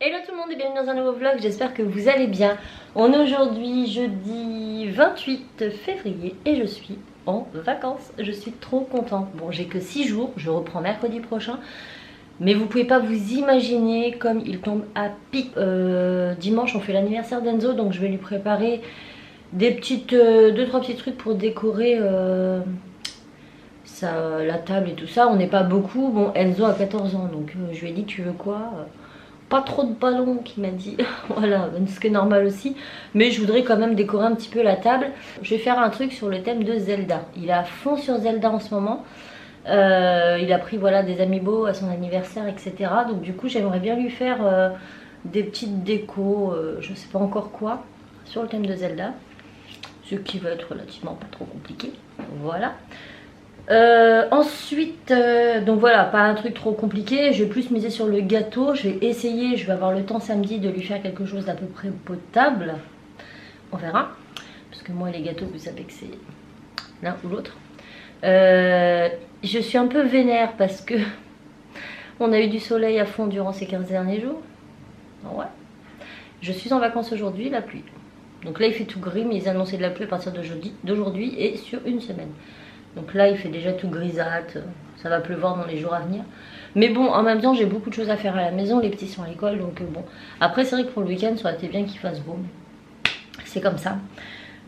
Hello tout le monde et bienvenue dans un nouveau vlog, j'espère que vous allez bien. On est aujourd'hui jeudi 28 février et je suis en vacances, je suis trop contente. Bon, j'ai que 6 jours, je reprends mercredi prochain, mais vous pouvez pas vous imaginer comme il tombe à pic. Dimanche on fait l'anniversaire d'Enzo, donc je vais lui préparer des petites, 2-3 petits trucs pour décorer la table et tout ça. On n'est pas beaucoup, bon Enzo a 14 ans donc je lui ai dit tu veux quoi pas trop de ballons qui m'a dit, voilà, ce qui est normal aussi, mais je voudrais quand même décorer un petit peu la table. Je vais faire un truc sur le thème de Zelda. Il est à fond sur Zelda en ce moment. Il a pris voilà des amiibo à son anniversaire, etc. Donc du coup j'aimerais bien lui faire des petites décos, je sais pas encore quoi, sur le thème de Zelda. Ce qui va être relativement pas trop compliqué. Voilà. Ensuite, donc voilà, pas un truc trop compliqué, je vais plus miser sur le gâteau, je vais essayer, je vais avoir le temps samedi de lui faire quelque chose d'à peu près potable, on verra, parce que moi les gâteaux vous savez que c'est l'un ou l'autre. Je suis un peu vénère parce que on a eu du soleil à fond durant ces 15 derniers jours, ouais. Je suis en vacances aujourd'hui, la pluie, donc là il fait tout gris mais ils annonçaient de la pluie à partir d'aujourd'hui et sur une semaine. Donc là il fait déjà tout grisâtre, ça va pleuvoir dans les jours à venir. Mais bon, en même temps j'ai beaucoup de choses à faire à la maison, les petits sont à l'école, donc bon. Après c'est vrai que pour le week-end ça aurait été bien qu'il fasse beau, c'est comme ça.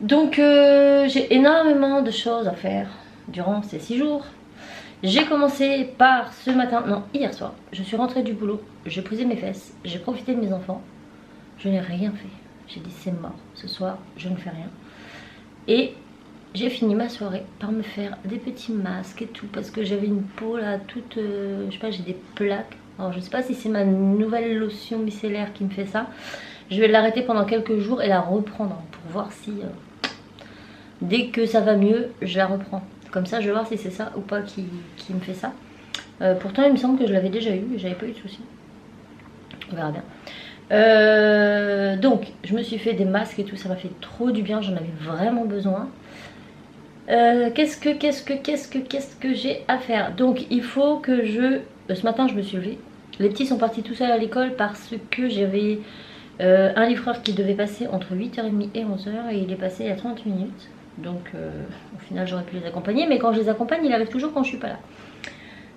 Donc j'ai énormément de choses à faire durant ces 6 jours. J'ai commencé par ce matin, non hier soir, je suis rentrée du boulot, j'ai posé mes fesses, j'ai profité de mes enfants. Je n'ai rien fait, j'ai dit c'est mort, ce soir je ne fais rien. Et j'ai fini ma soirée par me faire des petits masques et tout parce que j'avais une peau là toute, je sais pas, j'ai des plaques. Alors je sais pas si c'est ma nouvelle lotion micellaire qui me fait ça. Je vais l'arrêter pendant quelques jours et la reprendre pour voir si dès que ça va mieux, je la reprends. Comme ça je vais voir si c'est ça ou pas qui me fait ça. Pourtant il me semble que je l'avais déjà eu et j'avais pas eu de soucis. On verra bien. Donc je me suis fait des masques et tout, ça m'a fait trop du bien, j'en avais vraiment besoin. Qu'est-ce que j'ai à faire? Donc il faut que ce matin je me suis levée. Les petits sont partis tout seuls à l'école parce que j'avais un livreur qui devait passer entre 8h30 et 11h et il est passé à 30 minutes. Donc au final j'aurais pu les accompagner, mais quand je les accompagne il arrive toujours quand je suis pas là.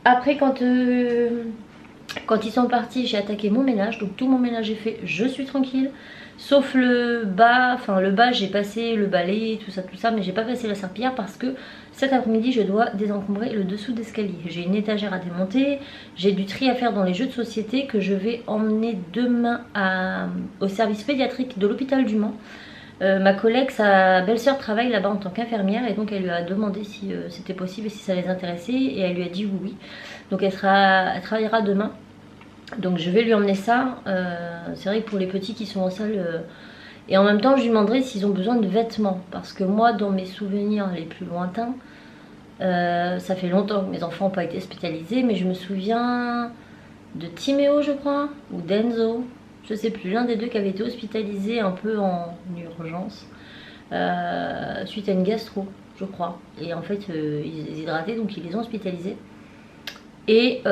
Après quand ils sont partis j'ai attaqué mon ménage, donc tout mon ménage est fait, je suis tranquille. Sauf le bas, enfin le bas j'ai passé le balai, tout ça, mais j'ai pas passé la serpillière parce que cet après-midi je dois désencombrer le dessous d'escalier. J'ai une étagère à démonter, j'ai du tri à faire dans les jeux de société que je vais emmener demain au service pédiatrique de l'hôpital du Mans. Ma collègue, sa belle-sœur travaille là-bas en tant qu'infirmière et donc elle lui a demandé si c'était possible et si ça les intéressait et elle lui a dit oui. Donc elle travaillera demain. Donc je vais lui emmener ça, c'est vrai que pour les petits qui sont en salle, et en même temps je lui demanderai s'ils ont besoin de vêtements. Parce que moi dans mes souvenirs les plus lointains, ça fait longtemps que mes enfants n'ont pas été hospitalisés, mais je me souviens de Timéo je crois, ou d'Enzo, je sais plus, l'un des deux qui avait été hospitalisé un peu en urgence, suite à une gastro je crois. Et en fait ils hydrataient donc ils les ont hospitalisés. Et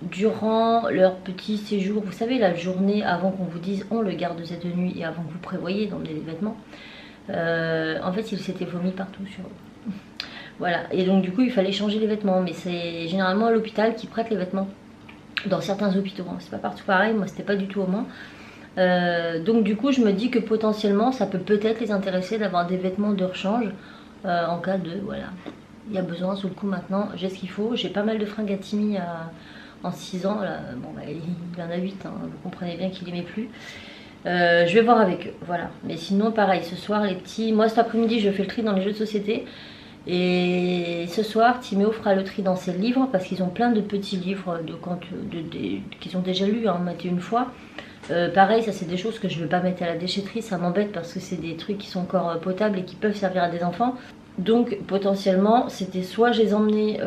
durant leur petit séjour, vous savez la journée avant qu'on vous dise on le garde cette nuit et avant que vous prévoyez d'emmener les vêtements, en fait il s'était vomi partout sur eux. Voilà, et donc du coup il fallait changer les vêtements, mais c'est généralement à l'hôpital qui prête les vêtements. Dans certains hôpitaux, hein. C'est pas partout pareil, moi c'était pas du tout au Mans. Donc du coup je me dis que potentiellement ça peut peut-être les intéresser d'avoir des vêtements de rechange en cas de, voilà. Il y a besoin sous le coup maintenant, j'ai ce qu'il faut. J'ai pas mal de fringues à Timmy en 6 ans. Là. Bon, bah, il en a 8, hein. Vous comprenez bien qu'il aimait plus. Je vais voir avec eux, voilà. Mais sinon pareil, ce soir les petits... Moi cet après-midi je fais le tri dans les jeux de société. Et ce soir Timéo fera le tri dans ses livres parce qu'ils ont plein de petits livres qu'ils ont déjà lus, hein, maté une fois. Pareil, ça c'est des choses que je ne vais pas mettre à la déchetterie, ça m'embête parce que c'est des trucs qui sont encore potables et qui peuvent servir à des enfants. Donc potentiellement c'était soit je les emmenais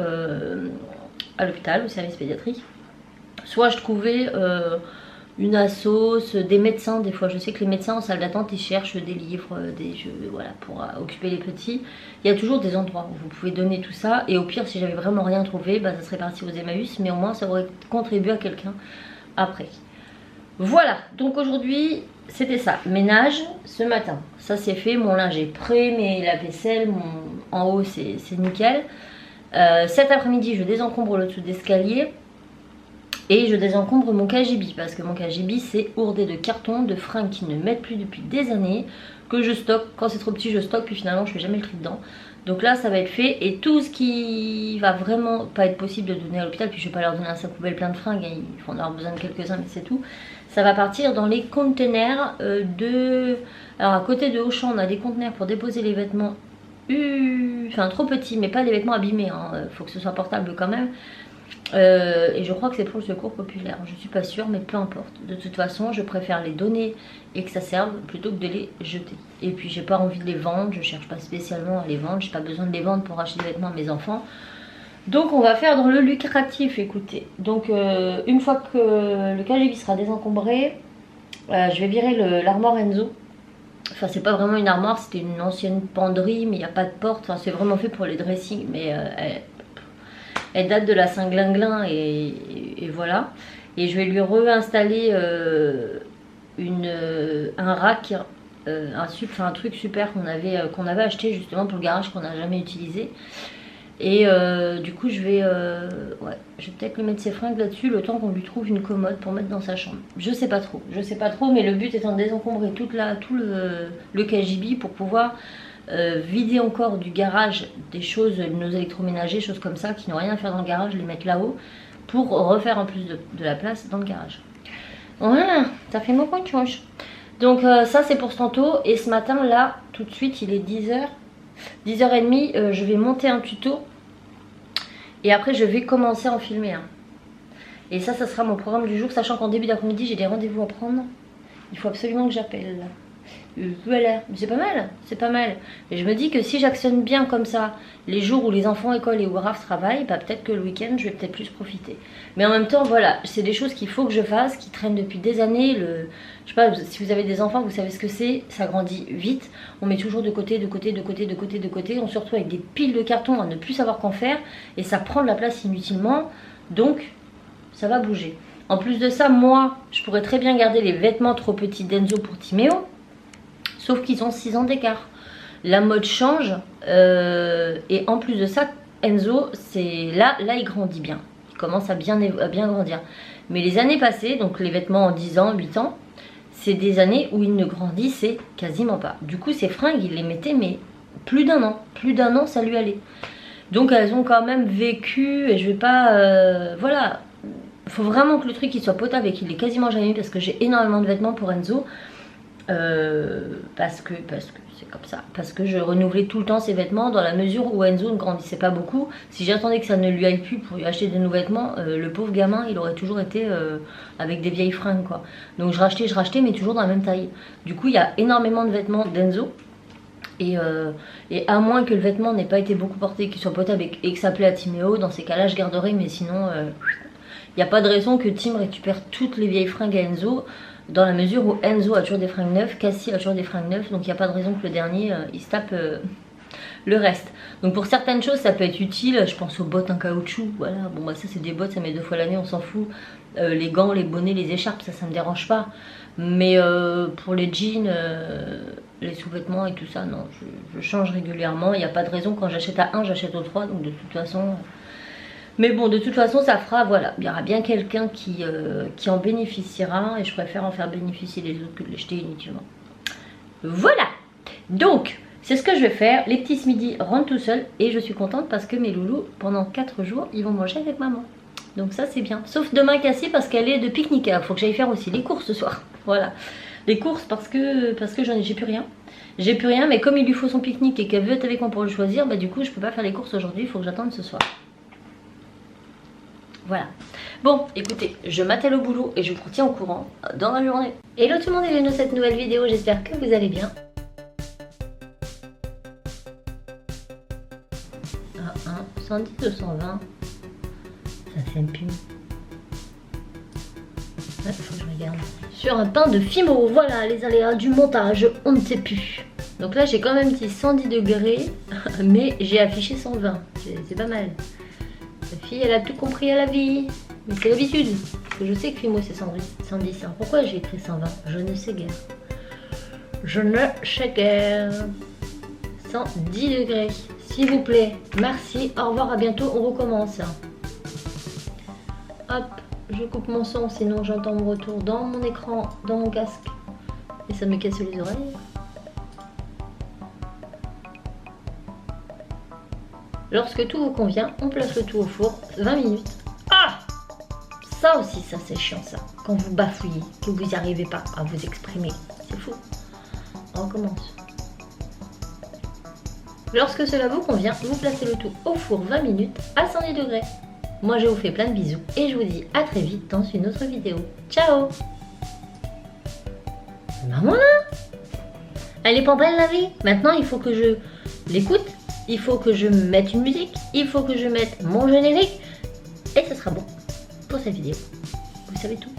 à l'hôpital, au service pédiatrique, soit je trouvais une assos, des médecins. Des fois je sais que les médecins en salle d'attente ils cherchent des livres, des jeux, voilà, pour occuper les petits. Il y a toujours des endroits où vous pouvez donner tout ça. Et au pire si j'avais vraiment rien trouvé, bah, ça serait parti aux Emmaüs, mais au moins ça aurait contribué à quelqu'un après. Voilà, donc aujourd'hui c'était ça, ménage ce matin, ça c'est fait, mon linge est prêt, mais la vaisselle, en haut c'est nickel. Cet après-midi je désencombre le dessous d'escalier et je désencombre mon KGB parce que mon KGB c'est ourdé de cartons, de fringues qui ne mettent plus depuis des années, que je stocke, quand c'est trop petit je stocke, puis finalement je fais jamais le tri dedans. Donc là ça va être fait et tout ce qui va vraiment pas être possible de donner à l'hôpital, puis je vais pas leur donner un sac poubelle plein de fringues, ils vont en avoir besoin de quelques-uns mais c'est tout. Ça va partir dans les conteneurs de... Alors à côté de Auchan on a des conteneurs pour déposer les vêtements, enfin trop petits mais pas les vêtements abîmés, hein. Faut que ce soit portable quand même. Et je crois que c'est pour le secours populaire, je suis pas sûre mais peu importe. De toute façon je préfère les donner et que ça serve plutôt que de les jeter. Et puis j'ai pas envie de les vendre, je cherche pas spécialement à les vendre, j'ai pas besoin de les vendre pour acheter des vêtements à mes enfants. Donc on va faire dans le lucratif, écoutez. Donc une fois que le KGB sera désencombré, je vais virer l'armoire Enzo. Enfin c'est pas vraiment une armoire, c'était une ancienne penderie mais il n'y a pas de porte, enfin c'est vraiment fait pour les dressings mais elle date de la Saint-Glinglin et voilà. Et je vais lui réinstaller un rack, un truc super qu'on avait acheté justement pour le garage qu'on n'a jamais utilisé. Et du coup je vais peut-être lui mettre ses fringues là-dessus le temps qu'on lui trouve une commode pour mettre dans sa chambre. Je sais pas trop, mais le but étant de désencombrer tout le KGB pour pouvoir vider encore du garage des choses, nos électroménagers, choses comme ça qui n'ont rien à faire dans le garage, les mettre là-haut pour refaire en plus de la place dans le garage. Voilà, ça fait mon contuche. Donc ça c'est pour ce tantôt. Et ce matin là, tout de suite il est 10h, 10h30, je vais monter un tuto. Et après je vais commencer à en filmer un. Et ça sera mon programme du jour, sachant qu'en début d'après-midi j'ai des rendez-vous à prendre. Il faut absolument que j'appelle. Voilà, c'est pas mal, c'est pas mal. Et je me dis que si j'actionne bien comme ça les jours où les enfants école et où Raph travaille, bah peut-être que le week-end je vais peut-être plus profiter. Mais en même temps voilà, c'est des choses qu'il faut que je fasse, qui traînent depuis des années. Je sais pas, si vous avez des enfants vous savez ce que c'est, ça grandit vite. On met toujours de côté, de côté, de côté, de côté, de côté. On se retrouve avec des piles de cartons à ne plus savoir qu'en faire. Et ça prend de la place inutilement, donc ça va bouger. En plus de ça, moi je pourrais très bien garder les vêtements trop petits d'Enzo pour Timéo. Sauf qu'ils ont 6 ans d'écart. La mode change. Et en plus de ça, Enzo, là il grandit bien. Il commence à bien grandir. Mais les années passées, donc les vêtements en 10 ans, 8 ans, c'est des années où il ne grandissait quasiment pas. Du coup, ces fringues, il les mettait, mais plus d'un an. Plus d'un an, ça lui allait. Donc elles ont quand même vécu. Et je vais pas... voilà. Il faut vraiment que le truc il soit potable et qu'il l'ait quasiment jamais mis parce que j'ai énormément de vêtements pour Enzo. Parce que c'est comme ça, parce que je renouvelais tout le temps ses vêtements dans la mesure où Enzo ne grandissait pas beaucoup. Si j'attendais que ça ne lui aille plus pour lui acheter de nouveaux vêtements, le pauvre gamin il aurait toujours été avec des vieilles fringues quoi. Donc je rachetais mais toujours dans la même taille. Du coup il y a énormément de vêtements d'Enzo et à moins que le vêtement n'ait pas été beaucoup porté, qu'il soit potable et que ça plaît à Timéo, dans ces cas là je garderai, mais sinon il n'y a pas de raison que Tim récupère toutes les vieilles fringues à Enzo. Dans la mesure où Enzo a toujours des fringues neuves, Cassie a toujours des fringues neuves, donc il n'y a pas de raison que le dernier il se tape le reste. Donc pour certaines choses ça peut être utile, je pense aux bottes en caoutchouc, voilà, bon bah ça c'est des bottes, ça met 2 fois l'année, on s'en fout. Les gants, les bonnets, les écharpes, ça me dérange pas. Mais pour les jeans, les sous-vêtements et tout ça, non, je change régulièrement, il n'y a pas de raison, quand j'achète à 1, j'achète au 3, donc de toute façon... Mais bon, de toute façon, ça fera, voilà, il y aura bien quelqu'un qui en bénéficiera et je préfère en faire bénéficier les autres que de les jeter inutilement. Voilà, donc, c'est ce que je vais faire. Les petits midi rentrent tout seuls et je suis contente parce que mes loulous, pendant 4 jours, ils vont manger avec maman. Donc ça, c'est bien. Sauf demain, Cassie, parce qu'elle est de pique-nique. Il faut que j'aille faire aussi les courses ce soir. Voilà, les courses parce que j'ai plus rien. J'ai plus rien, mais comme il lui faut son pique-nique et qu'elle veut être avec moi pour le choisir, bah du coup, je peux pas faire les courses aujourd'hui, il faut que j'attende ce soir. Voilà. Bon, écoutez, je m'attelle au boulot et je vous tiens au courant dans la journée. Hello tout le monde et bienvenue dans cette nouvelle vidéo, j'espère que vous allez bien. 110 220. Ça s'aime plus. Ouais, faut que je regarde. Sur un pain de Fimo, voilà les aléas du montage, on ne sait plus. Donc là j'ai quand même dit 110 degrés, mais j'ai affiché 120. C'est pas mal. La fille, elle a tout compris à la vie. Mais c'est l'habitude. Parce que je sais que Fimo c'est 110. Alors pourquoi j'ai écrit 120? Je ne sais guère. Je ne sais guère. 110 degrés. S'il vous plaît. Merci. Au revoir. À bientôt. On recommence. Hop. Je coupe mon son. Sinon j'entends mon retour dans mon écran, dans mon casque. Et ça me casse les oreilles. Lorsque tout vous convient, on place le tout au four. 20 minutes. Ah! Ça aussi, ça c'est chiant ça. Quand vous bafouillez, que vous n'y arrivez pas à vous exprimer. C'est fou. On recommence. Lorsque cela vous convient, vous placez le tout au four 20 minutes à 110 degrés. Moi je vous fais plein de bisous et je vous dis à très vite dans une autre vidéo. Ciao! Maman là! Elle est pas belle la vie? Maintenant il faut que je l'écoute, il faut que je mette une musique, il faut que je mette mon générique et ce sera bon pour cette vidéo. Vous savez tout.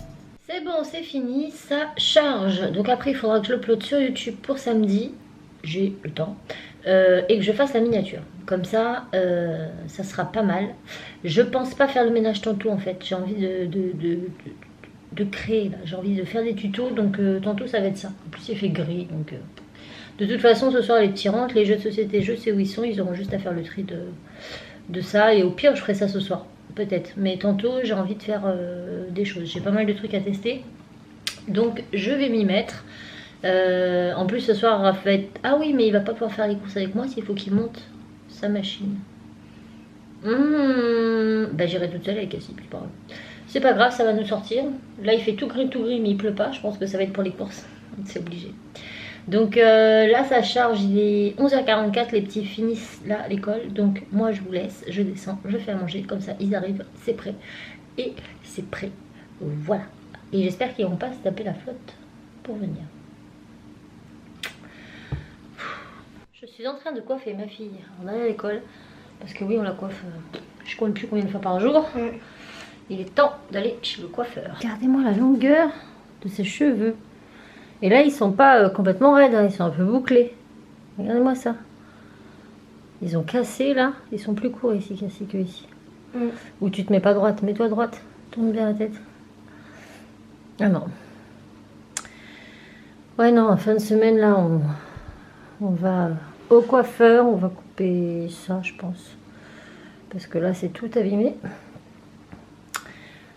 C'est bon, c'est fini, ça charge. Donc après il faudra que je l'upload sur YouTube pour samedi. J'ai le temps. Et que je fasse la miniature. Comme ça, ça sera pas mal. Je pense pas faire le ménage tantôt en fait. J'ai envie de créer. J'ai envie de faire des tutos. Donc tantôt ça va être ça. En plus il fait gris. Donc de toute façon ce soir les petits rentrent. Les jeux de société, je sais où ils sont. Ils auront juste à faire le tri de ça. Et au pire je ferai ça ce soir. Peut-être. Mais tantôt j'ai envie de faire des choses. J'ai pas mal de trucs à tester. Donc je vais m'y mettre. En plus ce soir Raphaël... Ah oui mais il va pas pouvoir faire les courses avec moi s'il faut qu'il monte sa machine. Bah j'irai toute seule avec Cassie, c'est pas grave, ça va nous sortir. Là il fait tout gris mais il pleut pas. Je pense que ça va être pour les courses. C'est obligé. Donc là ça charge, il est 11h44, les petits finissent là à l'école. Donc moi je vous laisse, je descends, je fais à manger. Comme ça ils arrivent, c'est prêt. Et c'est prêt. Voilà. Et j'espère qu'ils vont pas se taper la flotte pour venir. Je suis en train de coiffer ma fille en allant à l'école. Parce que oui, on la coiffe, je compte plus combien de fois par jour. Il est temps d'aller chez le coiffeur. Regardez-moi la longueur de ses cheveux. Et là, ils sont pas complètement raides, hein, ils sont un peu bouclés. Regardez-moi ça. Ils ont cassé là. Ils sont plus courts ici cassés que ici. Ou tu te mets pas droite. Mets-toi droite. Tourne bien la tête. Ah non. Ouais, non, en fin de semaine là, on va au coiffeur, on va couper ça je pense, parce que là c'est tout abîmé.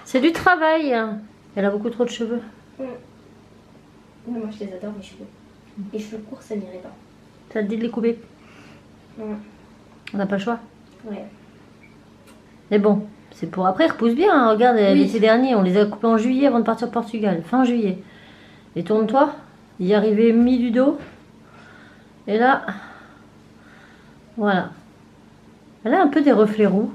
C'est du travail, hein. Elle a beaucoup trop de cheveux. Moi je les adore les cheveux. Les cheveux courts ça n'irait pas. Ça te dit de les couper? On n'a pas le choix. Ouais. Mais bon, c'est pour après, ils repoussent bien, hein. Regarde l'été dernier, on les a coupés en juillet avant de partir au Portugal, fin juillet. Et tourne-toi, il y arrivait mi du dos. Et là, voilà. Elle a un peu des reflets roux.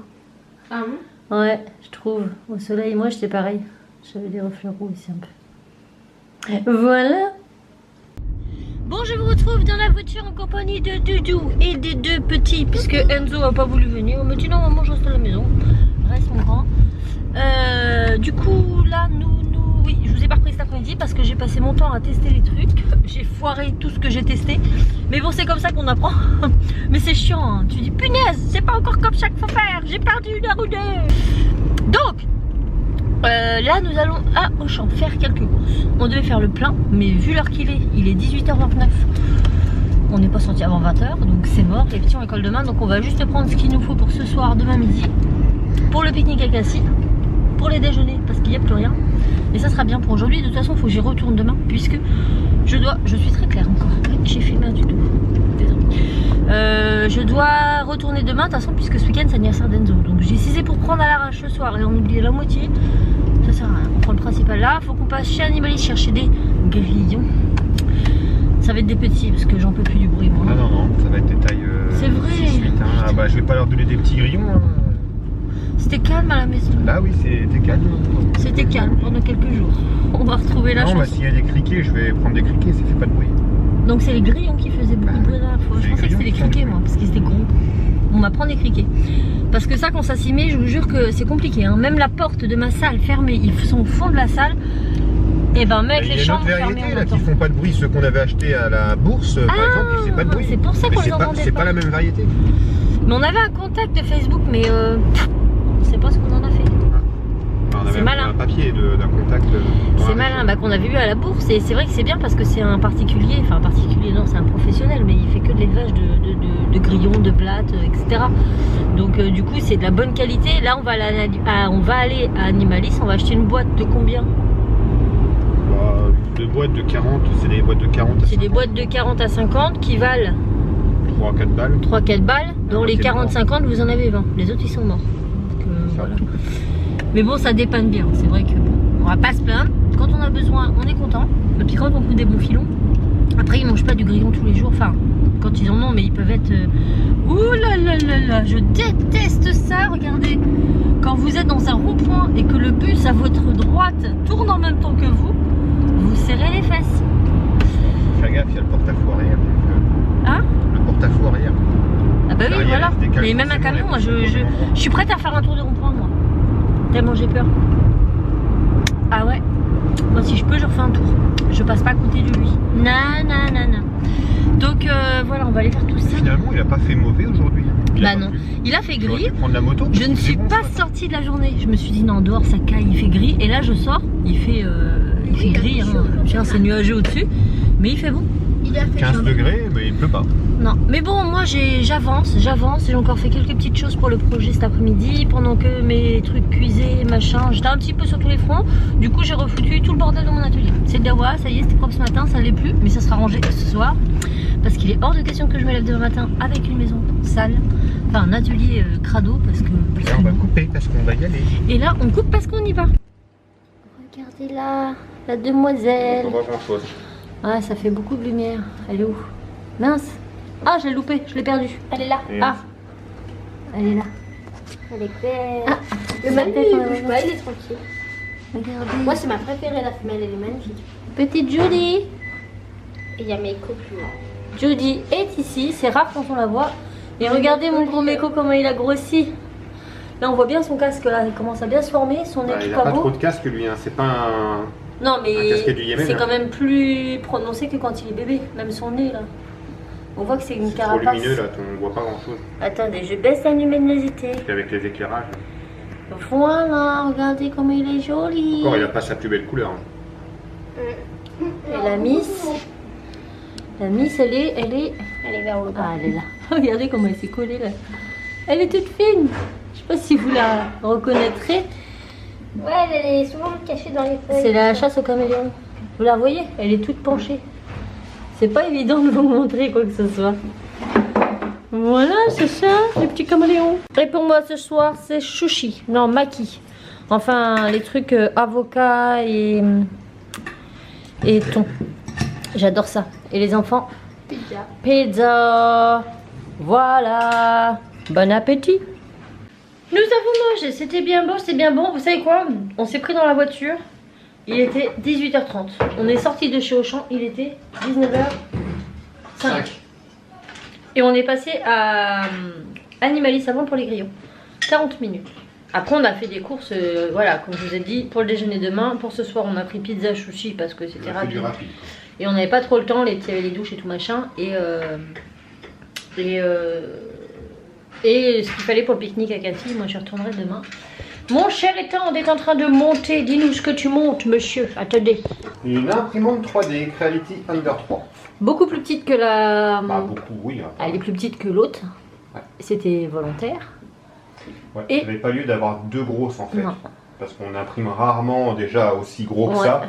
Ah bon? Ouais, je trouve. Au soleil, moi j'étais pareil. J'avais des reflets roux ici un peu. Voilà. Bon, je vous retrouve dans la voiture en compagnie de Doudou et des deux petits, puisque Enzo n'a pas voulu venir. On me dit non, maman, je reste à la maison. Reste mon grand. Du coup, là, oui, je vous ai pas repris cet après-midi parce que j'ai passé mon temps à tester les trucs. J'ai foiré tout ce que j'ai testé. Mais bon, c'est comme ça qu'on apprend. Mais c'est chiant, hein. Tu dis, punaise, c'est pas encore comme ça qu'il faut faire. J'ai perdu une heure ou deux. Donc, là, nous allons à Auchan faire quelques courses. On devait faire le plein, mais vu l'heure qu'il est, il est 18h29. On n'est pas sorti avant 20h, donc c'est mort. Les petits ont école demain, donc on va juste prendre ce qu'il nous faut pour ce soir, demain midi. Pour le pique-nique avec Cassie. Pour les déjeuners, parce qu'il n'y a plus rien. Et ça sera bien pour aujourd'hui. De toute façon, il faut que j'y retourne demain, puisque je suis très claire encore. J'ai filmé un tuto. Je dois retourner demain, de toute façon, puisque ce week-end c'est l'anniversaire d'Enzo. Donc j'ai décidé pour prendre à l'arrache ce soir et on oublie la moitié. Ça sert à rien. On prend le principal là. Faut qu'on passe chez Animaliste chercher des grillons. Ça va être des petits, parce que j'en peux plus du bruit, moi. Ah non, ça va être des tailles. C'est vrai. 6-8, hein. Ah bah, je vais pas leur donner des petits grillons. Hein. C'était calme à la maison. Là, oui, c'était calme. C'était calme pendant quelques jours. On va retrouver la chance. Non, bah, s'il y a des criquets, je vais prendre des criquets, ça fait pas de bruit. Donc c'est les grillons qui faisaient beaucoup de bruit la fois. Je pensais que c'était les criquets, moi, parce qu'ils étaient gros. On m'apprend des criquets. Parce que ça, quand ça s'y met, je vous jure que c'est compliqué. Hein. Même la porte de ma salle fermée, ils sont au fond de la salle. Et ben, mec, les chambres fermées en même temps. Qui font pas de bruit, ceux qu'on avait achetés à la bourse, par exemple, ils faisaient pas de bruit. C'est pour ça qu'on les entendait pas. C'est pas la même variété. Mais on avait un contact de Facebook, mais on sait pas ce qu'on en a fait. On avait malin. un papier d'un contact. C'est malin, qu'on avait vu à la bourse. Et c'est vrai que c'est bien parce que c'est un particulier. Enfin, un particulier, non, c'est un professionnel, mais il fait que de l'élevage de grillons, de blattes, etc. Donc, du coup, c'est de la bonne qualité. Là, on va aller à Animalis. On va acheter une boîte de combien? Deux boîtes de 40, c'est des boîtes de 40 à 50. C'est des boîtes de 40 à 50 qui valent 3-4 balles. 3-4 balles. Dans les 40-50, vous en avez 20. Les autres, ils sont morts. Donc, voilà. Mais bon, ça dépanne bien. C'est vrai que on va pas se plaindre. Quand on a besoin, on est content. Et puis quand on trouve des bons filons, après, ils mangent pas du grillon tous les jours. Enfin, quand ils en ont, mais ils peuvent être... Ouh là là là là, je déteste ça. Regardez, quand vous êtes dans un rond-point et que le bus à votre droite tourne en même temps que vous, vous serrez les fesses. Fais gaffe, il y a le porte-à-faux arrière. Hein? Le porte-à-faux arrière. Ah bah oui, L'arrière, voilà. il se décale Mais même un forcément, camion, moi, les je suis prête à faire un tour de rond-point, moi. Tellement j'ai peur. Ah ouais. Moi, si je peux, je refais un tour. Je passe pas à côté de lui. Nanana. Donc voilà, on va aller faire tout ça. Finalement, il a pas fait mauvais aujourd'hui. Bah non. Il a fait gris. Prendre la moto. Je ne suis pas sortie de la journée. Je me suis dit non, dehors ça caille, il fait gris. Et là je sors, il fait gris. Hein. C'est nuageux au-dessus, mais il fait bon. Il a fait 15 degrés, mais il pleut pas. Non, mais bon, moi j'avance. J'ai encore fait quelques petites choses pour le projet cet après-midi. Pendant que mes trucs cuisaient, machin. J'étais un petit peu sur tous les fronts. Du coup, j'ai refoutu tout le bordel de mon atelier. C'est le dawa, ça y est, c'était propre ce matin, ça l'est plus. Mais ça sera rangé ce soir. Parce qu'il est hors de question que je me lève demain matin avec une maison sale. Enfin, un atelier crado parce que. Et là, on va couper parce qu'on va y aller. Et là, on coupe parce qu'on y va. Regardez là, la demoiselle. On voit grand chose. Ah, ça fait beaucoup de lumière. Elle est où? Mince. Ah, je l'ai loupée, je l'ai perdue. Elle est là. Ah, elle est là. Elle est belle. Ah, Le mâle, tête, on la voit. ouais, il est tranquille. Regardez. Moi, c'est ma préférée, la femelle. Elle est magnifique. Petite Judy. Et il y a mes copains. Judy est ici, c'est rare quand on la voit. Et regardez mon gros méco comment il a grossi. Là on voit bien son casque là, il commence à bien se former, son nez Il tout a pas beau. trop de casque lui, hein. C'est pas un. Non mais casquet du Yémen, c'est hein. quand même plus prononcé que quand il est bébé, même son nez là. On voit que c'est une C'est trop carapace. lumineux là, on voit pas grand chose. Attendez, je baisse la luminosité. Avec les éclairages. Voilà, regardez comme il est joli. Encore, il a pas sa plus belle couleur. Hein. Et la Miss, elle est Elle est vers le bas. Ah, elle est là. Regardez comment elle s'est collée là. Elle est toute fine. Je sais pas si vous la reconnaîtrez. Ouais, elle est souvent cachée dans les feuilles. C'est la chasse au caméléon. Vous la voyez? Elle est toute penchée. C'est pas évident de vous montrer quoi que ce soit. Voilà, c'est ça, les petits caméléons. Et pour moi ce soir, c'est sushi. Non, maki. Enfin, les trucs avocat et thon. J'adore ça. Et les enfants? Pizza. Pizza. Voilà. Bon appétit. Nous avons mangé. C'était bien beau, c'était bien bon. Vous savez quoi? On s'est pris dans la voiture. Il était 18h30. On est sorti de chez Auchan. Il était 19h05. Et on est passé à Animalis avant pour les grillons. 40 minutes. Après on a fait des courses, voilà, comme je vous ai dit, pour le déjeuner demain. Pour ce soir on a pris pizza, sushi parce que c'était rapide. Et on n'avait pas trop le temps, il y avait les douches et tout machin. Et ce qu'il fallait pour le pique-nique à Cathy, moi je retournerai demain. Mon cher étant, on est en train de monter. Dis-nous ce que tu montes, monsieur. Attendez. Une imprimante 3D Creality Under 3. Beaucoup plus petite que la... Bah beaucoup, oui. Hein. Elle est plus petite que l'autre. Ouais. C'était volontaire. Ouais, Et- il n'y avait pas lieu d'avoir deux grosses en fait. Non. Parce qu'on imprime rarement déjà aussi gros que Ouais. ça.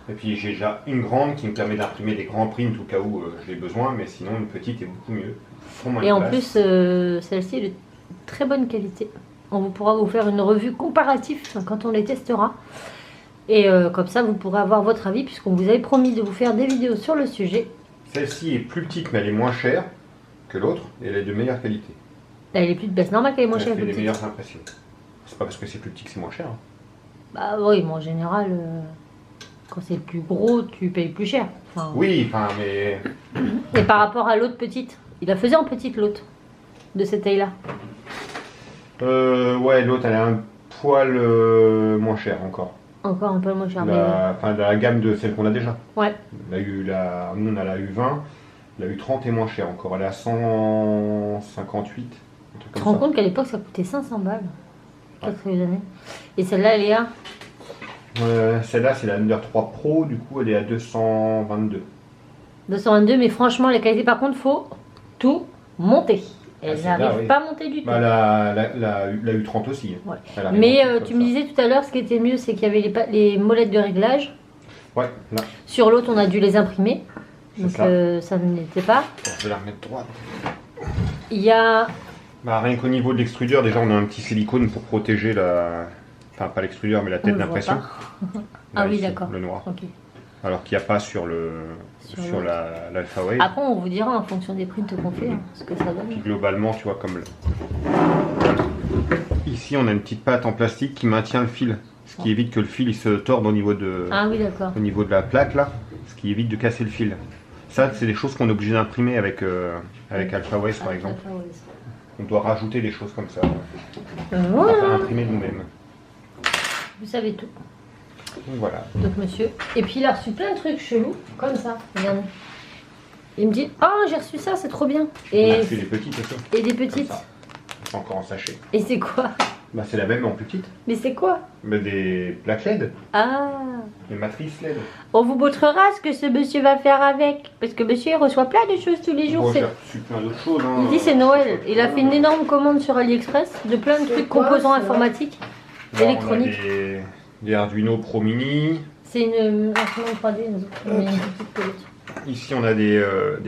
Et puis j'ai déjà une grande qui me permet d'imprimer des grands prints au cas où j'ai besoin. Mais sinon une petite est beaucoup mieux. Pour moins de Et en place. plus, celle-ci est de très bonne qualité. On pourra vous faire une revue comparative quand on les testera. Et comme ça, vous pourrez avoir votre avis puisqu'on vous avait promis de vous faire des vidéos sur le sujet. Celle-ci est plus petite mais elle est moins chère que l'autre et elle est de meilleure qualité. Elle est plus de baisse. Normal qu'elle est moins Elle chère. fait plus les petite. meilleures impressions. C'est pas parce que c'est plus petit que c'est moins cher. Hein. Bah oui, mais en général, quand c'est plus gros, tu payes plus cher. Enfin, Oui, enfin mais... Et par rapport à l'autre petite, il la faisait en petite l'autre, de cette taille-là. ouais, l'autre elle a un poil moins cher encore. Encore un peu moins cher. Enfin, de la gamme de celle qu'on a déjà. Ouais. Nous on a la U20, la U30 est moins chère encore, elle est à 158. Un truc Tu te comme rends ça. compte qu'à l'époque ça coûtait 500 balles. Quelques années. Et celle-là elle est à Celle-là, c'est la Under 3 Pro, du coup, elle est à 222. 222, mais franchement, les qualités, par contre, faut tout monter. Elles celle-là, n'arrivent oui. pas à monter du tout. Bah, la U30 aussi. Ouais. Elle arrive Mais un petit peu tu comme me ça. disais tout à l'heure, ce qui était mieux, c'est qu'il y avait les molettes de réglage. Ouais, là, Sur l'autre, on a dû les imprimer. c'est Donc ça. ça n'était pas. Je vais la remettre droite. Il y a... Bah, rien qu'au niveau de l'extrudeur, déjà, on a un petit silicone pour protéger la... Enfin, pas l'extrudeur, mais la On tête le voit d'impression. pas. Là, Ah oui, ici, d'accord. Le noir. Ok. Alors qu'il n'y a pas sur Sur l'Alpha Wave. Après, on vous dira en fonction des prints qu'on fait, hein, ce que ça Puis donne. globalement, tu vois, comme ici, on a une petite patte en plastique qui maintient le fil. Ce qui évite que le fil il se torde au niveau de la plaque, là. Ce qui évite de casser le fil. Ça, c'est des choses qu'on est obligé d'imprimer avec Alpha Wave, par exemple. On doit rajouter des choses comme ça. Enfin, imprimer nous-mêmes. Vous savez tout. Donc voilà. Donc monsieur. Et puis il a reçu plein de trucs chelous, comme ça. Regardez. Il me dit, oh j'ai reçu ça, c'est trop bien. On a Et, fait des petites aussi. et des Comme petites. ça. C'est encore en sachet. Et c'est quoi? Bah, c'est la même mais en plus petite. Mais c'est quoi? Mais des plaques LED, Ah. des matrices LED. On vous montrera ce que ce monsieur va faire avec. Parce que monsieur il reçoit plein de choses tous les jours. Bon, c'est- j'ai reçu plein d'autres choses. Hein. Il dit c'est Noël. Il a fait une énorme commande sur AliExpress de plein de C'est trucs quoi, composants ça informatiques. Là, on a électronique. des Arduino Pro Mini. C'est une imprimante 3D, nous autres. On met une petite pelote. Ici, on a des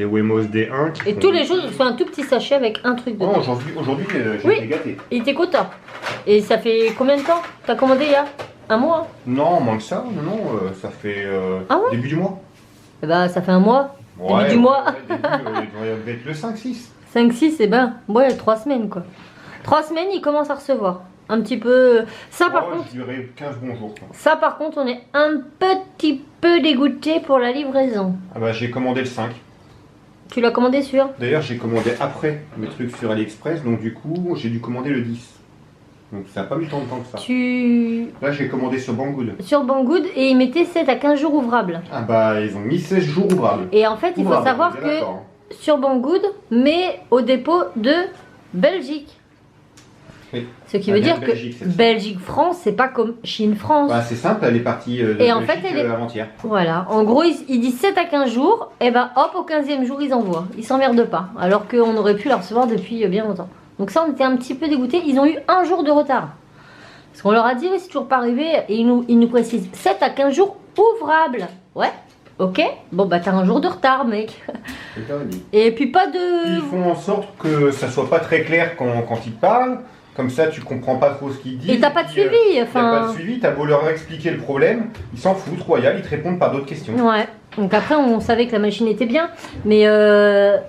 Wemos D1. qui Et font- tous les jours, je fais un tout petit sachet avec un truc Oh, dedans. aujourd'hui j'ai Oui. été gâté. Il était content. Et ça fait combien de temps? T'as commandé il y a un mois? Non, moins que ça. Non, ça fait Ah ouais début du mois. Eh ben, ça fait un mois. Ouais, du mois. début, il doit être le 5-6. 5-6, eh ben, ouais, 3 semaines quoi. 3 semaines, il commence à recevoir. Un petit peu. Ça par contre. Je dirais 15 bons jours. Quoi. Ça par contre, on est un petit peu dégoûté pour la livraison. Ah bah, j'ai commandé le 5. Tu l'as commandé sur? D'ailleurs, j'ai commandé après mes trucs sur AliExpress, donc du coup, j'ai dû commander le 10. Donc ça n'a pas mis tant de temps que ça. Là, j'ai commandé sur Banggood. Sur Banggood et ils mettaient 7 à 15 jours ouvrables. Ah bah, ils ont mis 16 jours ouvrables. Et en fait, il faut Ouvrables, savoir on est que d'accord, hein. sur Banggood, mais au dépôt de Belgique. Oui. Ce qui Ah, veut bien dire Belgique, que c'est ça. Belgique-France, c'est pas comme Chine-France. Bah, c'est simple, elle est partie de Et en Belgique, fait, elle est- avant-hier. Voilà, en gros, ils disent 7 à 15 jours, et ben hop, au 15e jour, ils envoient. Ils s'emmerdent pas, alors qu'on aurait pu la recevoir depuis bien longtemps. Donc ça, on était un petit peu dégoûtés. Ils ont eu un jour de retard. Parce qu'on leur a dit, oui, c'est toujours pas arrivé, et ils nous précisent 7 à 15 jours ouvrables. Ouais, ok, bon bah t'as un jour de retard, mec. C'est ça, dit. Et puis pas de... Ils font en sorte que ça soit pas très clair quand ils te parlent. Comme ça, tu comprends pas trop ce qu'ils disent. Et t'as pas de puis, suivi, T'as pas de enfin... suivi, t'as beau leur expliquer le problème, ils s'en foutent, royal, ils te répondent par d'autres questions. Ouais, donc après on savait que la machine était bien, mais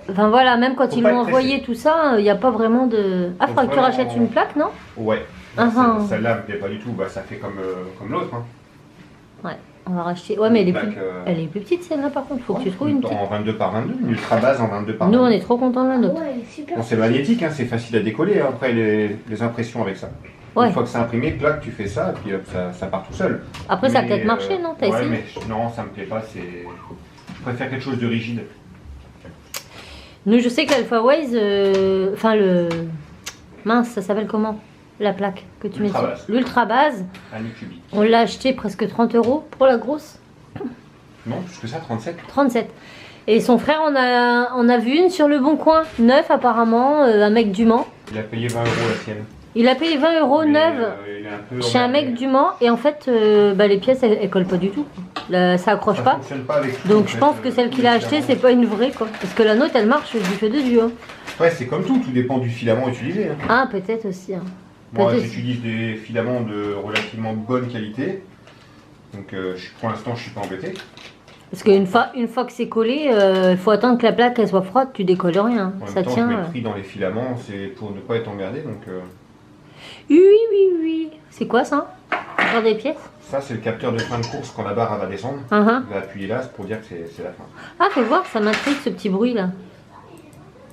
enfin voilà, même quand Faut ils pas l'ont être envoyé tout ça, il n'y a pas vraiment de... Ah, Faut faudrait que tu vraiment- rachètes une plaque, non? Ouais. Ah, ah. Celle-là me plaît pas du tout, bah, ça fait comme l'autre. Hein. Ouais, on va racheter. Ouais, mais Une plaque, elle est plus petite celle-là par contre, faut que tu trouves une petite. En 22 par 22, une ultra base en 22 par Nous 22. on est trop contents de la nôtre. Ouais, super. Bon, c'est magnétique, hein, c'est facile à décoller hein, après les impressions avec ça. Ouais. Une fois que c'est imprimé, clac, tu fais ça, et puis hop, ça part tout seul. Après ça a Mais, peut-être marché, non? T'as ouais, essayé? mais non, ça me plaît pas, je préfère quelque chose de rigide. Nous je sais que l'Alpha Waze, enfin le... Mince, ça s'appelle comment? La plaque que tu mets L'Ultra dessus. Base. L'Ultra Base, Anycubic. on l'a acheté presque 30 € pour la grosse. Non, plus que ça, 37. 37. Et son frère on a vu une sur le Bon Coin, neuf apparemment, un mec du Mans. Il a payé 20 € la sienne. Il a payé 20 € Mais, neuve il est un peu chez un emmerdé. mec du Mans et en fait bah, les pièces elles collent pas du tout. Là, ça accroche Ça pas. fonctionne pas avec tout, Donc en je fait, pense que celle qu'il a achetée c'est pas une vraie quoi. Parce que la nôtre elle marche du feu de Dieu. Hein. Ouais, c'est comme tout dépend du filament utilisé. Hein. Ah peut-être aussi. Hein. Moi, Peut-être. j'utilise des filaments de relativement bonne qualité. Donc, pour l'instant, je suis pas embêté. Parce qu'une fois que c'est collé, il faut attendre que la plaque elle soit froide, tu décolles rien. En Ça même temps, tient. je mets le prix dans les filaments, c'est pour ne pas être emmerdé. Donc, Oui. C'est quoi ça? Faire des pièces? ça, c'est le capteur de fin de course quand la barre elle va descendre. Uh-huh. Vous appuyez là, c'est pour dire que c'est la fin. Ah faut voir, ça m'intrigue ce petit bruit là.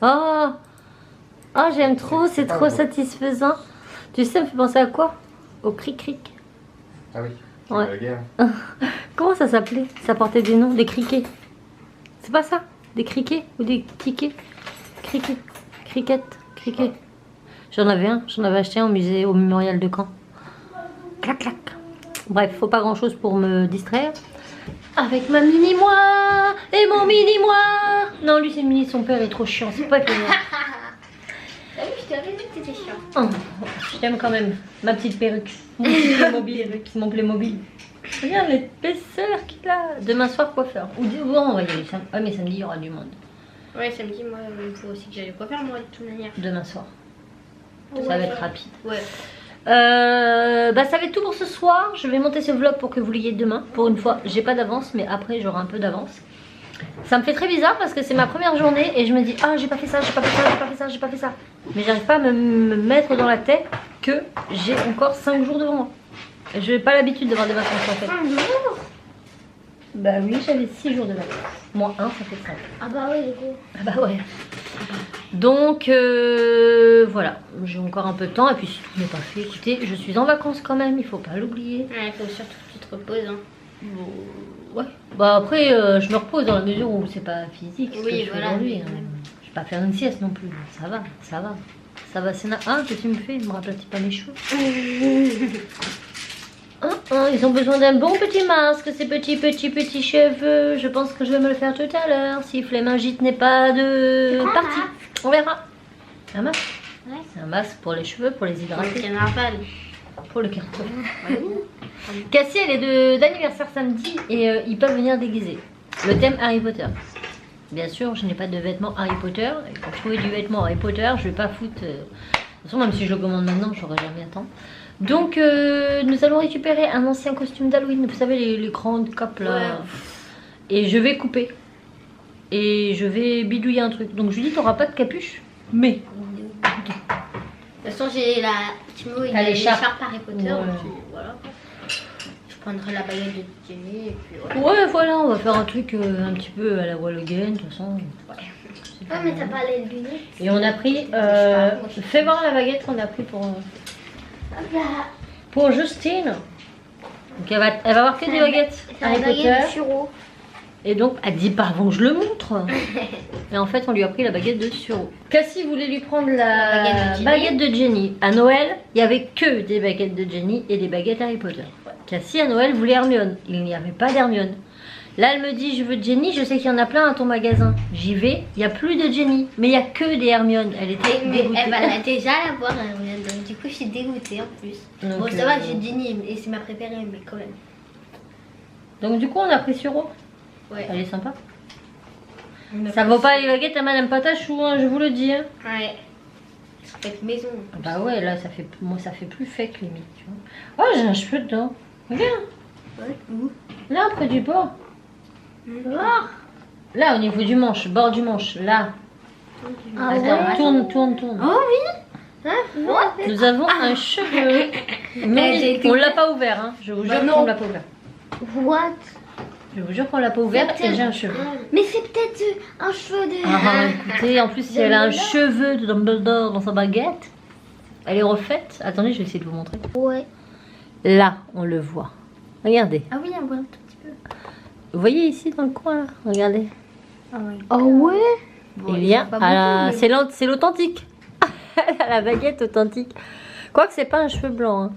Oh j'aime trop, c'est pas trop un satisfaisant. Tu sais, ça me fait penser à quoi? Au cric-cric. Ah oui, Ouais. la guerre. Comment ça s'appelait? Ça portait des noms, des criquets. C'est pas ça? Des criquets ou des tickets? Criquets, criquet. J'en avais acheté un au musée, au mémorial de Caen. Clac, clac. Bref, faut pas grand chose pour me distraire. Avec ma mini-moi et mon mini-moi. Non, lui c'est mini, son père est trop chiant, c'est pas que moi. Ah oui, je t'avais dit que t'étais chiant. Oh, je t'aime quand même, ma petite perruque. Mon petit Playmobil, mon Playmobil. Regarde l'épaisseur qu'il a. Demain soir, coiffeur. Ou on va y aller. Ah, mais samedi, il y aura du monde. Ouais, samedi, moi, il faut aussi que j'aille coiffeur, moi, de toute manière. Demain soir. Ouais, ça va être rapide. Ouais. Bah ça va être tout pour ce soir. Je vais monter ce vlog pour que vous l'ayez demain. Pour une fois, j'ai pas d'avance, mais après j'aurai un peu d'avance. Ça me fait très bizarre parce que c'est ma première journée et je me dis ah j'ai pas fait ça, j'ai pas fait ça, j'ai pas fait ça, j'ai pas fait ça. Mais j'arrive pas à me mettre dans la tête que j'ai encore 5 jours devant moi. Je n'ai pas l'habitude d'avoir des vacances en fait. 5 jours? Bah oui, j'avais 6 jours de vacances. Moins 1, ça fait 5. Ah bah ouais, les gros. Ah bah ouais. Donc voilà, j'ai encore un peu de temps et puis si tout n'est pas fait, écoutez, je suis en vacances quand même, il faut pas l'oublier. Ouais, il faut surtout que tu te reposes. Hein. Ouais. Bah après, je me repose dans la mesure où c'est pas physique. Ce Oui, que je voilà. fais aujourd'hui, hein. Je vais pas faire une sieste non plus. Ça va, ça va. Ça va, c'est qu'est-ce que tu me fais? Me raplatis pas les cheveux. Ils ont besoin d'un bon petit masque, ces petits cheveux. Je pense que je vais me le faire tout à l'heure. Si Flémingite n'est pas de partie. On verra. Un masque? Ouais. C'est un masque pour les cheveux, pour les hydrater. C'est normal. Pour le carton. Cassie, elle est d'anniversaire samedi et ils peuvent venir déguiser. Le thème Harry Potter. Bien sûr, je n'ai pas de vêtements Harry Potter. Et pour trouver du vêtement Harry Potter, je vais pas foutre. De toute façon, même si je le commande maintenant, je n'aurai jamais à temps. Donc, nous allons récupérer un ancien costume d'Halloween. Vous savez, les grandes capes là. Ouais. Et je vais couper. Et je vais bidouiller un truc. Donc, je lui dis, t'auras pas de capuche. Mais. De toute façon, j'ai la. Timo, il a l'écharpe Harry Potter. Ouais. Voilà. Je prendrai la baguette de Jenny et puis voilà. Ouais, voilà, on va faire un truc un petit peu à la Wall Again, de toute façon. Ouais. Ouais, mais t'as pas les lunettes. Et on a pris. Fais voir la baguette qu'on a pris pour Justine. Donc elle va avoir que des baguettes Harry Potter. Et donc elle dit pas avant que je le montre. Et en fait on lui a pris la baguette de Suro. Cassie voulait lui prendre la baguette de Jenny. À Noël il n'y avait que des baguettes de Jenny et des baguettes Harry Potter. Cassie à Noël voulait Hermione. Il n'y avait pas d'Hermione. Là elle me dit je veux Jenny, je sais qu'il y en a plein à ton magasin. J'y vais, il n'y a plus de Jenny. Mais il n'y a que des Hermione. Elle était dégoûtée. Elle va déjà la voir Hermione. Donc du coup je suis dégoûtée en plus. Donc, bon ça va, j'ai Jenny et c'est ma préférée mais quand même. Donc du coup on a pris Suro. Ouais. Elle est sympa. Ça vaut pas les baguettes à Madame Patachou, hein, je vous le dis. Hein. Ouais. Avec maison. Bah ouais, là ça fait, moi ça fait plus fake limite. Tu vois. Oh j'ai un cheveu dedans. Regarde. Ouais. Où? Là près du bord. Là au niveau du manche, bord du manche, là. Ah, attends, ouais. tourne. Oh oui. Nous avons un cheveu. Mais on l'a pas ouvert, hein. Je vous jure qu'on l'a pas ouvert. What? Je vous jure qu'on l'a pas ouvert et j'ai un cheveu. Mais c'est peut-être un cheveu de... Ah écoutez, en plus si elle a un cheveu de Dumbledore dans sa baguette, elle est refaite. Attendez, je vais essayer de vous montrer. Ouais. Là, on le voit. Regardez. Ah oui, on voit un tout petit peu. Vous voyez ici dans le coin là? Regardez. Ah ouais. Oh ouais. Bon, il y a c'est l'authentique. La baguette authentique. Quoique c'est pas un cheveu blanc. Hein.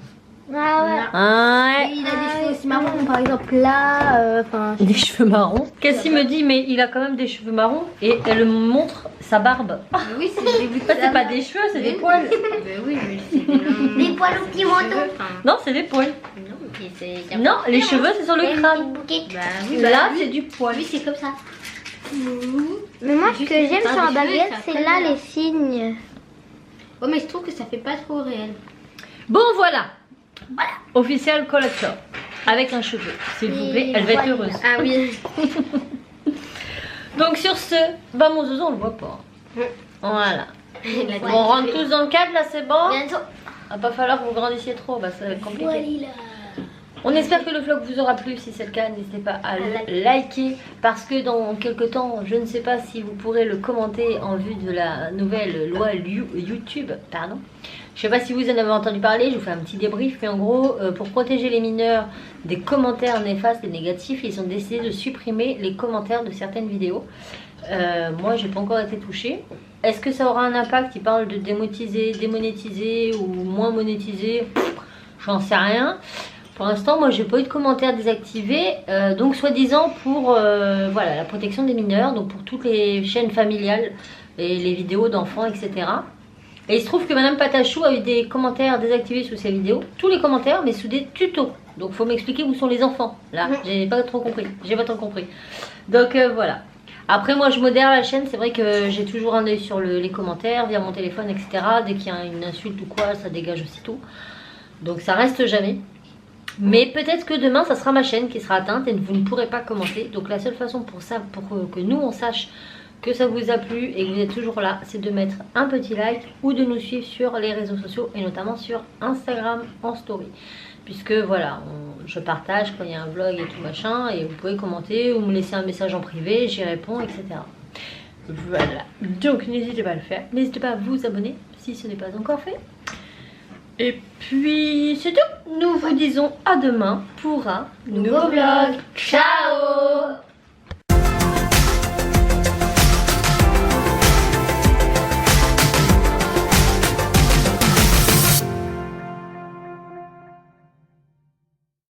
Ah ouais. Ah ouais. Et il a des cheveux aussi marrons, par exemple là. Des cheveux marrons. Cassie me dit mais il a quand même des cheveux marrons et elle me montre sa barbe. Oui, c'est pas des cheveux, c'est des poils. Oui, mais c'est des poils au petit manteau. Non, c'est des poils. Non, les cheveux c'est sur le crâne. Bah, oui, là c'est du poil. Oui, c'est comme ça. Mais moi, ce que j'aime sur la baguette, c'est là les signes. Ouais, mais je trouve que ça fait pas trop réel. Bon, voilà. Official collector. Avec un cheveu, s'il vous plaît. Elle va être heureuse. Ah oui. Donc, sur ce, bah, mon zozo, on le voit pas. Voilà. On rentre tous dans le cadre, là, c'est bon? Bientôt. Il va pas falloir que vous grandissiez trop, bah, ça va être compliqué. On espère que le vlog vous aura plu. Si c'est le cas, n'hésitez pas à le liker. Parce que dans quelques temps, je ne sais pas si vous pourrez le commenter en vue de la nouvelle loi YouTube. Pardon. Je ne sais pas si vous en avez entendu parler. Je vous fais un petit débrief. Mais en gros, pour protéger les mineurs des commentaires néfastes et négatifs, ils ont décidé de supprimer les commentaires de certaines vidéos. Moi, j'ai pas encore été touchée. Est-ce que ça aura un impact? Ils parlent de démonétiser ou moins monétiser. J'en sais rien. Pour l'instant, moi, j'ai pas eu de commentaires désactivés, donc soi-disant pour voilà, la protection des mineurs, donc pour toutes les chaînes familiales et les vidéos d'enfants, etc. Et il se trouve que Madame Patachou a eu des commentaires désactivés sous ses vidéos, tous les commentaires, mais sous des tutos. Donc, faut m'expliquer où sont les enfants. Là, j'ai pas trop compris. Donc voilà. Après, moi, je modère la chaîne. C'est vrai que j'ai toujours un œil sur les commentaires via mon téléphone, etc. Dès qu'il y a une insulte ou quoi, ça dégage aussitôt. Donc, ça reste jamais. Mais peut-être que demain, ça sera ma chaîne qui sera atteinte et vous ne pourrez pas commenter. Donc, la seule façon pour que nous, on sache que ça vous a plu et que vous êtes toujours là, c'est de mettre un petit like ou de nous suivre sur les réseaux sociaux et notamment sur Instagram en story. Puisque voilà, je partage quand il y a un vlog et tout machin, et vous pouvez commenter ou me laisser un message en privé, j'y réponds, etc. Voilà, donc n'hésitez pas à le faire, n'hésitez pas à vous abonner si ce n'est pas encore fait. Et puis c'est tout, nous vous disons à demain pour un nouveau vlog. Ciao!